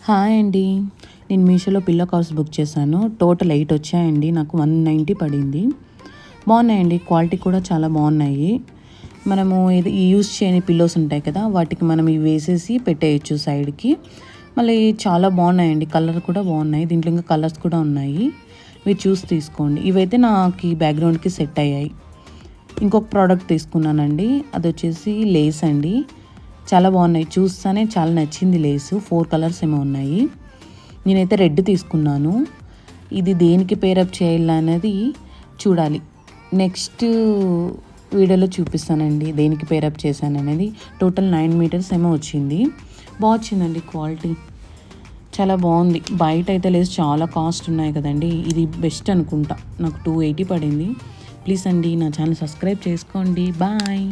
Hi అండి. నేను మీషోలో పిల్లో కవర్స్ బుక్ చేశాను. టోటల్ 8 వచ్చాయండి. నాకు 190 పడింది. బాగున్నాయండి, క్వాలిటీ కూడా చాలా బాగున్నాయి. మనము ఇది యూజ్ చేయని పిల్లోస్ ఉంటాయి కదా, వాటికి మనం ఇవి వేసేసి పెట్టేయచ్చు సైడ్కి. మళ్ళీ చాలా బాగున్నాయండి, కలర్ కూడా బాగున్నాయి. దీంట్లో ఇంకా కలర్స్ కూడా ఉన్నాయి, మీరు చూసి తీసుకోండి. ఇవైతే నాకు ఈ బ్యాక్గ్రౌండ్కి సెట్ అయ్యాయి. ఇంకొక ప్రోడక్ట్ తీసుకున్నానండి, అది వచ్చేసి లేస్ అండి. చాలా బాగున్నాయి, చూస్తానే చాలా నచ్చింది లేసు. 4 కలర్స్ ఏమో ఉన్నాయి. నేనైతే రెడ్ తీసుకున్నాను. ఇది దేనికి పేరప్ చేయాలనేది చూడాలి, నెక్స్ట్ వీడియోలో చూపిస్తానండి దేనికి పేరప్ చేశాను అనేది. టోటల్ 9 మీటర్స్ ఏమో వచ్చింది. బాగా వచ్చిందండి, క్వాలిటీ చాలా బాగుంది. బయట అయితే లేస్ చాలా కాస్ట్ ఉన్నాయి కదండి, ఇది బెస్ట్ అనుకుంటా. నాకు 280 పడింది. ప్లీజ్ అండి నా ఛానల్ సబ్స్క్రైబ్ చేసుకోండి. బాయ్.